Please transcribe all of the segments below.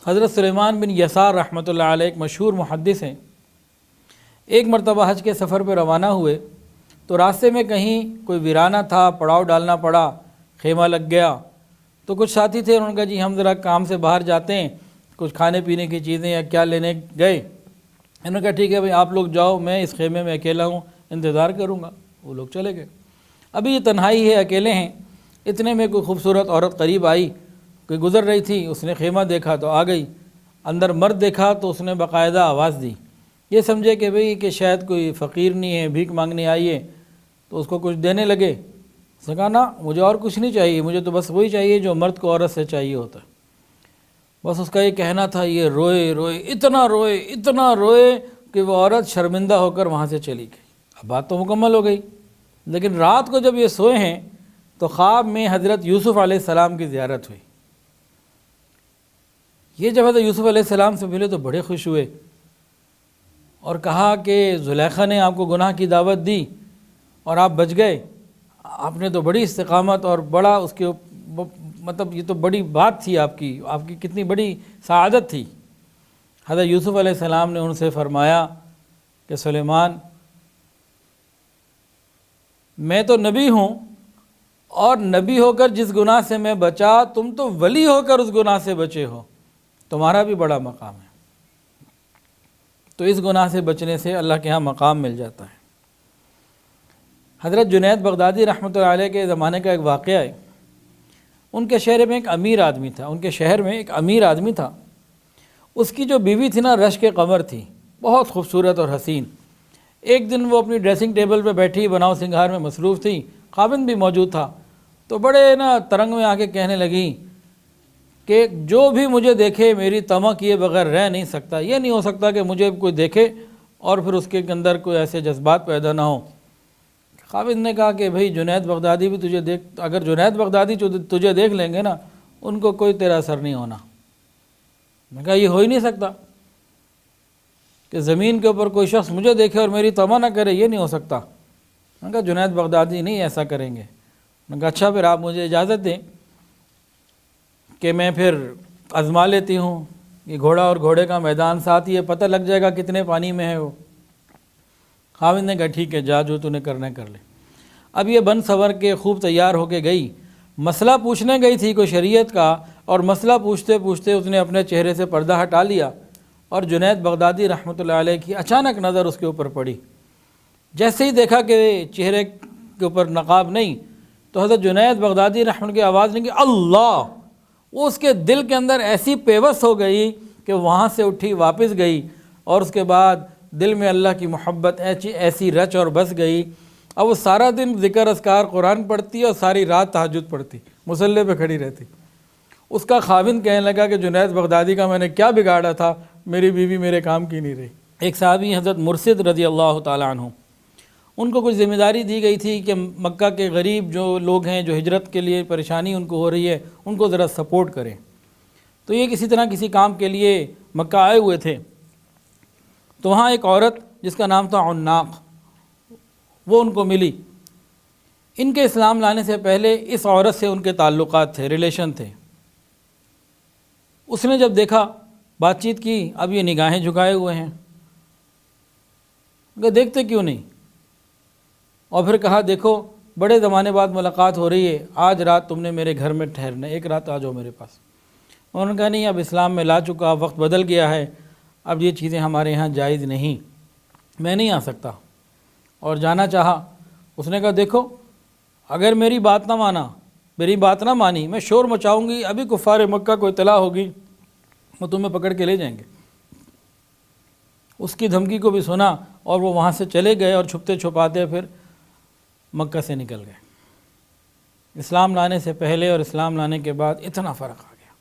حضرت سلیمان بن یسار رحمۃ اللہ علیہ ایک مشہور محدث ہیں۔ ایک مرتبہ حج کے سفر پہ روانہ ہوئے تو راستے میں کہیں کوئی ویرانہ تھا، پڑاؤ ڈالنا پڑا، خیمہ لگ گیا۔ تو کچھ ساتھی تھے، انہوں نے کہا جی ہم ذرا کام سے باہر جاتے ہیں، کچھ کھانے پینے کی چیزیں یا کیا لینے گئے۔ انہوں نے کہا ٹھیک ہے بھائی آپ لوگ جاؤ، میں اس خیمے میں اکیلا ہوں، انتظار کروں گا۔ وہ لوگ چلے گئے۔ ابھی یہ تنہائی ہے، اکیلے ہیں، اتنے میں کوئی خوبصورت عورت قریب آئی، کوئی گزر رہی تھی، اس نے خیمہ دیکھا تو آ گئی، اندر مرد دیکھا تو اس نے باقاعدہ آواز دی، یہ سمجھے کہ بھئی کہ شاید کوئی فقیر نہیں ہے، بھیک مانگنے آئی ہے، تو اس کو کچھ دینے لگے۔ اس نے کہا نا مجھے اور کچھ نہیں چاہیے، مجھے تو بس وہی چاہیے جو مرد کو عورت سے چاہیے ہوتا ہے۔ بس اس کا یہ کہنا تھا، یہ روئے روئے اتنا روئے کہ وہ عورت شرمندہ ہو کر وہاں سے چلی گئی۔ اب بات تو مکمل ہو گئی، لیکن رات کو جب یہ سوئے ہیں تو خواب میں حضرت یوسف علیہ السلام کی زیارت ہوئی۔ یہ جب حضرت یوسف علیہ السلام سے ملے تو بڑے خوش ہوئے اور کہا کہ زلیخا نے آپ کو گناہ کی دعوت دی اور آپ بچ گئے، آپ نے تو بڑی استقامت اور بڑا اس کے مطلب یہ تو بڑی بات تھی، آپ کی کتنی بڑی سعادت تھی۔ حضرت یوسف علیہ السلام نے ان سے فرمایا کہ سلیمان میں تو نبی ہوں، اور نبی ہو کر جس گناہ سے میں بچا، تم تو ولی ہو کر اس گناہ سے بچے ہو، تمہارا بھی بڑا مقام ہے۔ تو اس گناہ سے بچنے سے اللہ کے ہاں مقام مل جاتا ہے۔ حضرت جنید بغدادی رحمۃ اللہ علیہ کے زمانے کا ایک واقعہ ہے۔ ان کے شہر میں ایک امیر آدمی تھا، اس کی جو بیوی تھی نا رشک قمر تھی، بہت خوبصورت اور حسین۔ ایک دن وہ اپنی ڈریسنگ ٹیبل پہ بیٹھی بناؤ سنگھار میں مصروف تھی، خاوند بھی موجود تھا، تو بڑے ترنگ میں آ کے کہنے لگی کہ جو بھی مجھے دیکھے میری طمع کیے بغیر رہ نہیں سکتا، یہ نہیں ہو سکتا کہ مجھے کوئی دیکھے اور پھر اس کے اندر کوئی ایسے جذبات پیدا نہ ہو۔ خاوند نے کہا کہ بھئی جنید بغدادی بھی تجھے اگر جنید بغدادی تجھے دیکھ لیں گے نا، ان کو کوئی تیرا اثر نہیں ہونا۔ میں کہا یہ ہو ہی نہیں سکتا کہ زمین کے اوپر کوئی شخص مجھے دیکھے اور میری طمع نہ کرے، یہ نہیں ہو سکتا۔ میں کہا جنید بغدادی نہیں ایسا کریں گے۔ میں کہا اچھا پھر آپ مجھے اجازت دیں کہ میں پھر آزما لیتی ہوں، یہ گھوڑا اور گھوڑے کا میدان ساتھ ہی ہے، پتہ لگ جائے گا کتنے پانی میں ہے وہ۔ خاوند نے کہا ٹھیک ہے جا، جو تو نے کرنا کر لے۔ اب یہ بن سور کے خوب تیار ہو کے گئی، مسئلہ پوچھنے گئی تھی کوئی شریعت کا، اور مسئلہ پوچھتے پوچھتے اس نے اپنے چہرے سے پردہ ہٹا لیا، اور جنید بغدادی رحمۃ اللہ علیہ کی اچانک نظر اس کے اوپر پڑی۔ جیسے ہی دیکھا کہ چہرے کے اوپر نقاب نہیں، تو حضرت جنید بغدادی رحمۃ کی آواز نہیں کہ اللہ، وہ اس کے دل کے اندر ایسی پیوست ہو گئی کہ وہاں سے اٹھی واپس گئی، اور اس کے بعد دل میں اللہ کی محبت ایسی رچ اور بس گئی۔ اب وہ سارا دن ذکر اذکار قرآن پڑھتی اور ساری رات تہجد پڑھتی، مصلی پہ کھڑی رہتی۔ اس کا خاوند کہنے لگا کہ جنید بغدادی کا میں نے کیا بگاڑا تھا، میری بیوی میرے کام کی نہیں رہی۔ ایک صحابی حضرت مرشد رضی اللہ تعالیٰ عنہ، ان کو کچھ ذمہ داری دی گئی تھی کہ مکہ کے غریب جو لوگ ہیں، جو ہجرت کے لیے پریشانی ان کو ہو رہی ہے، ان کو ذرا سپورٹ کریں۔ تو یہ کسی کام کے لیے مکہ آئے ہوئے تھے، تو وہاں ایک عورت جس کا نام تھا عناق، وہ ان کو ملی۔ ان کے اسلام لانے سے پہلے اس عورت سے ان کے تعلقات تھے، ریلیشن تھے۔ اس نے جب دیکھا، بات چیت کی، اب یہ نگاہیں جھکائے ہوئے ہیں، کہ دیکھتے کیوں نہیں؟ اور پھر کہا دیکھو بڑے زمانے بعد ملاقات ہو رہی ہے، آج رات تم نے میرے گھر میں ٹھہرنا، ایک رات آ جاؤ میرے پاس۔ انہوں نے کہا نہیں، اب اسلام میں لا چکا، وقت بدل گیا ہے، اب یہ چیزیں ہمارے ہاں جائز نہیں، میں نہیں آ سکتا۔ اور جانا چاہا، اس نے کہا دیکھو اگر میری بات نہ مانی، میں شور مچاؤں گی، ابھی کفار مکہ کو اطلاع ہوگی، وہ تمہیں پکڑ کے لے جائیں گے۔ اس کی دھمکی کو بھی سنا اور وہ وہاں سے چلے گئے، اور چھپتے چھپاتے پھر مکہ سے نکل گئے۔ اسلام لانے سے پہلے اور اسلام لانے کے بعد اتنا فرق آ گیا۔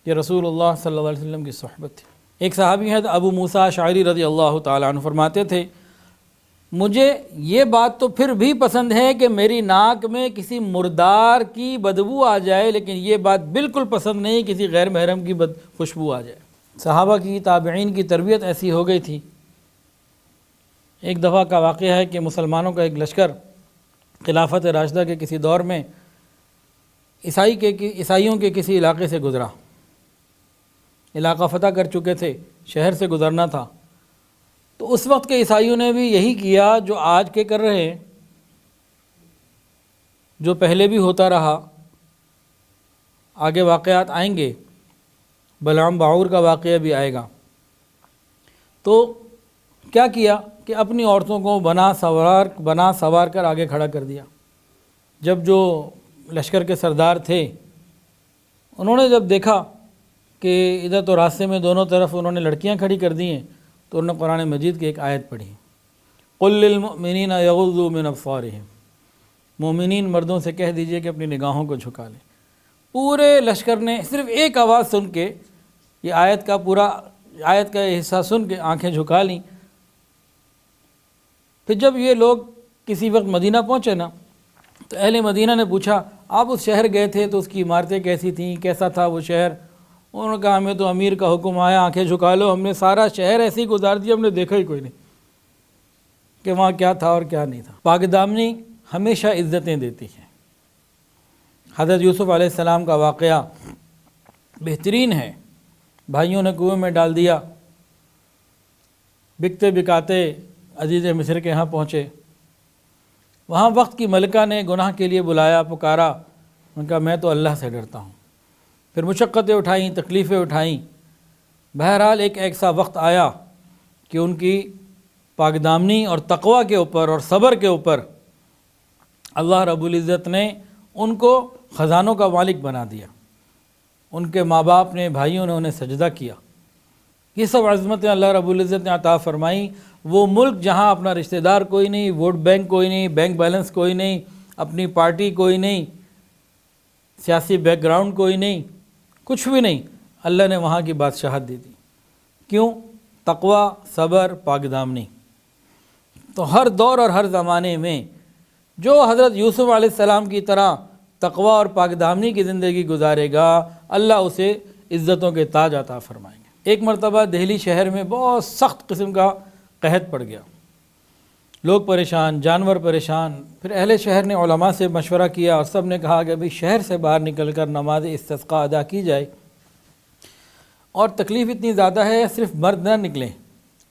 یہ رسول اللہ صلی اللہ علیہ وسلم کی صحبت تھی۔ ایک صحابی ہیں ابو موسیٰ اشعری رضی اللہ تعالیٰ عنہ، فرماتے تھے مجھے یہ بات تو پھر بھی پسند ہے کہ میری ناک میں کسی مردار کی بدبو آ جائے، لیکن یہ بات بالکل پسند نہیں کسی غیر محرم کی خوشبو آ جائے۔ صحابہ کی، تابعین کی تربیت ایسی ہو گئی تھی۔ ایک دفعہ کا واقعہ ہے کہ مسلمانوں کا ایک لشکر خلافت راشدہ کے کسی دور میں عیسائیوں کے کسی علاقے سے گزرا، علاقہ فتح کر چکے تھے، شہر سے گزرنا تھا۔ تو اس وقت کے عیسائیوں نے بھی یہی کیا جو آج کے کر رہے ہیں، جو پہلے بھی ہوتا رہا، آگے واقعات آئیں گے، بلعام باعور کا واقعہ بھی آئے گا۔ تو کیا کیا کہ اپنی عورتوں کو بنا سوار کر آگے کھڑا کر دیا۔ جب جو لشکر کے سردار تھے انہوں نے جب دیکھا کہ ادھر تو راستے میں دونوں طرف انہوں نے لڑکیاں کھڑی کر دی ہیں، تو انہوں نے قرآن مجید کی ایک آیت پڑھی، قل للمؤمنین یغضوا من ابصارہم، مومنین مردوں سے کہہ دیجئے کہ اپنی نگاہوں کو جھکا لیں۔ پورے لشکر نے صرف ایک آواز سن کے یہ آیت کا یہ حصہ سن کے آنکھیں جھکا لیں۔ پھر جب یہ لوگ کسی وقت مدینہ پہنچے نا، تو اہل مدینہ نے پوچھا آپ اس شہر گئے تھے تو اس کی عمارتیں کیسی تھیں، کیسا تھا وہ شہر؟ انہوں نے کہا ہمیں تو امیر کا حکم آیا آنکھیں جھکا لو، ہم نے سارا شہر ایسے ہی گزار دیا، ہم نے دیکھا ہی کوئی نہیں کہ وہاں کیا تھا اور کیا نہیں تھا۔ پاک دامنی ہمیشہ عزتیں دیتی ہے۔ حضرت یوسف علیہ السلام کا واقعہ بہترین ہے۔ بھائیوں نے کنویں میں ڈال دیا، بکتے بکاتے عزیز مصر کے ہاں پہنچے، وہاں وقت کی ملکہ نے گناہ کے لیے بلایا، پکارا، ان کا میں تو اللہ سے ڈرتا ہوں۔ پھر مشقتیں اٹھائیں، تکلیفیں اٹھائیں، بہرحال ایک ایسا وقت آیا کہ ان کی پاک دامنی اور تقوی کے اوپر اور صبر کے اوپر اللہ رب العزت نے ان کو خزانوں کا مالک بنا دیا۔ ان کے ماں باپ نے، بھائیوں نے انہیں سجدہ کیا۔ یہ سب عظمتیں اللہ رب العزت نے عطا فرمائیں۔ وہ ملک جہاں اپنا رشتہ دار کوئی نہیں، ووٹ بینک کوئی نہیں، بینک بیلنس کوئی نہیں، اپنی پارٹی کوئی نہیں، سیاسی بیک گراؤنڈ کوئی نہیں، کچھ بھی نہیں، اللہ نے وہاں کی بادشاہت دے دی۔ کیوں؟ تقوی، صبر، پاک دامنی۔ تو ہر دور اور ہر زمانے میں جو حضرت یوسف علیہ السلام کی طرح تقوی اور پاک دامنی کی زندگی گزارے گا، اللہ اسے عزتوں کے تاج عطا فرمائیں گے۔ ایک مرتبہ دہلی شہر میں بہت سخت قسم کا قحط پڑ گیا، لوگ پریشان، جانور پریشان۔ پھر اہل شہر نے علماء سے مشورہ کیا اور سب نے کہا کہ ابھی شہر سے باہر نکل کر نماز استسقاء ادا کی جائے، اور تکلیف اتنی زیادہ ہے، صرف مرد نہ نکلیں،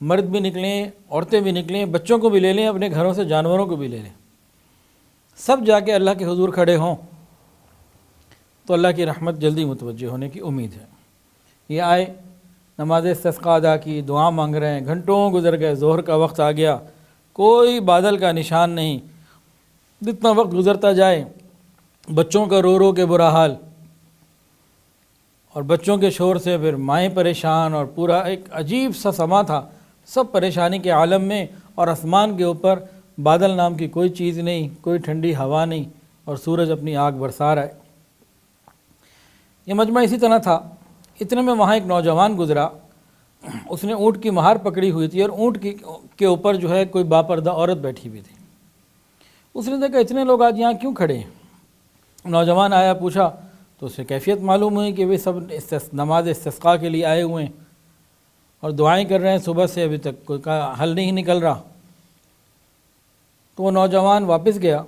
مرد بھی نکلیں، عورتیں بھی نکلیں، بچوں کو بھی لے لیں، اپنے گھروں سے جانوروں کو بھی لے لیں، سب جا کے اللہ کے حضور کھڑے ہوں تو اللہ کی رحمت جلدی متوجہ ہونے کی امید ہے۔ یہ آئے، نماز استسقاء ادا کی، دعا مانگ رہے ہیں، گھنٹوں گزر گئے، ظہر کا وقت آ گیا، کوئی بادل کا نشان نہیں۔ جتنا وقت گزرتا جائے، بچوں کا رو رو کے برا حال، اور بچوں کے شور سے پھر مائیں پریشان، اور پورا ایک عجیب سا سما تھا، سب پریشانی کے عالم میں، اور آسمان کے اوپر بادل نام کی کوئی چیز نہیں، کوئی ٹھنڈی ہوا نہیں، اور سورج اپنی آگ برسا رہا ہے۔ یہ مجمع اسی طرح تھا۔ اتنے میں وہاں ایک نوجوان گزرا، اس نے اونٹ کی مہار پکڑی ہوئی تھی، اور اونٹ کے اوپر جو ہے کوئی باپردہ عورت بیٹھی ہوئی تھی۔ اس نے دیکھا اتنے لوگ آج یہاں کیوں کھڑے ہیں؟ نوجوان آیا، پوچھا تو اسے کیفیت معلوم ہوئی کہ وہ سب نماز استسقاء کے لیے آئے ہوئے ہیں اور دعائیں کر رہے ہیں، صبح سے ابھی تک کوئی کا حل نہیں نکل رہا۔ تو وہ نوجوان واپس گیا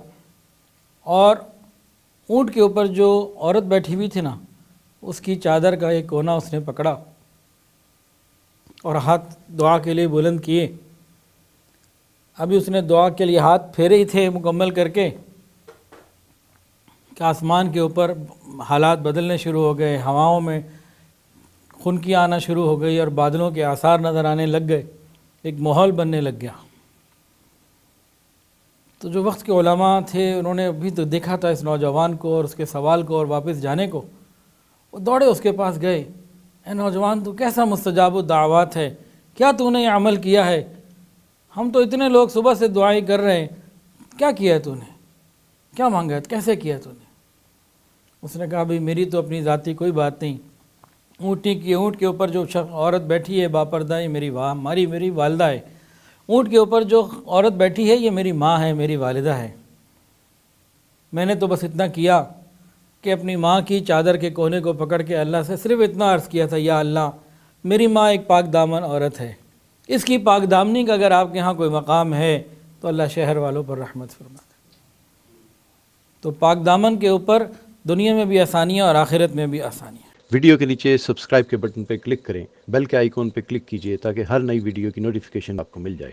اور اونٹ کے اوپر جو عورت بیٹھی ہوئی تھی نا، اس کی چادر کا ایک کونا اس نے پکڑا اور ہاتھ دعا کے لیے بلند کیے۔ ابھی اس نے دعا کے لیے ہاتھ پھیرے ہی تھے مکمل کر کے کہ آسمان کے اوپر حالات بدلنے شروع ہو گئے، ہواؤں میں خنکیاں آنا شروع ہو گئی اور بادلوں کے آثار نظر آنے لگ گئے، ایک ماحول بننے لگ گیا۔ تو جو وقت کے علماء تھے انہوں نے ابھی تو دیکھا تھا اس نوجوان کو اور اس کے سوال کو اور واپس جانے کو، وہ دوڑے اس کے پاس گئے، اے نوجوان تو کیسا مستجاب الدعوات ہے، کیا تو نے یہ عمل کیا ہے؟ ہم تو اتنے لوگ صبح سے دعائیں کر رہے ہیں، کیا کیا ہے تو نے؟ کیا مانگا ہے؟ کیسے کیا تو نے؟ اس نے کہا بھئی میری تو اپنی ذاتی کوئی بات نہیں، اونٹ کے اوپر جو عورت بیٹھی ہے باپردہ، یہ میری والدہ ہے، اونٹ کے اوپر جو عورت بیٹھی ہے یہ میری ماں ہے، میری والدہ ہے۔ میں نے تو بس اتنا کیا کہ اپنی ماں کی چادر کے کونے کو پکڑ کے اللہ سے صرف اتنا عرض کیا تھا، یا اللہ میری ماں ایک پاک دامن عورت ہے، اس کی پاک دامنی کا اگر آپ کے ہاں کوئی مقام ہے تو اللہ شہر والوں پر رحمت فرما دے۔ تو پاک دامن کے اوپر دنیا میں بھی آسانیاں اور آخرت میں بھی آسانیاں۔ ویڈیو کے نیچے سبسکرائب کے بٹن پہ کلک کریں، بیل کے آئیکن پہ کلک کیجئے تاکہ ہر نئی ویڈیو کی نوٹیفیکیشن آپ کو مل جائے۔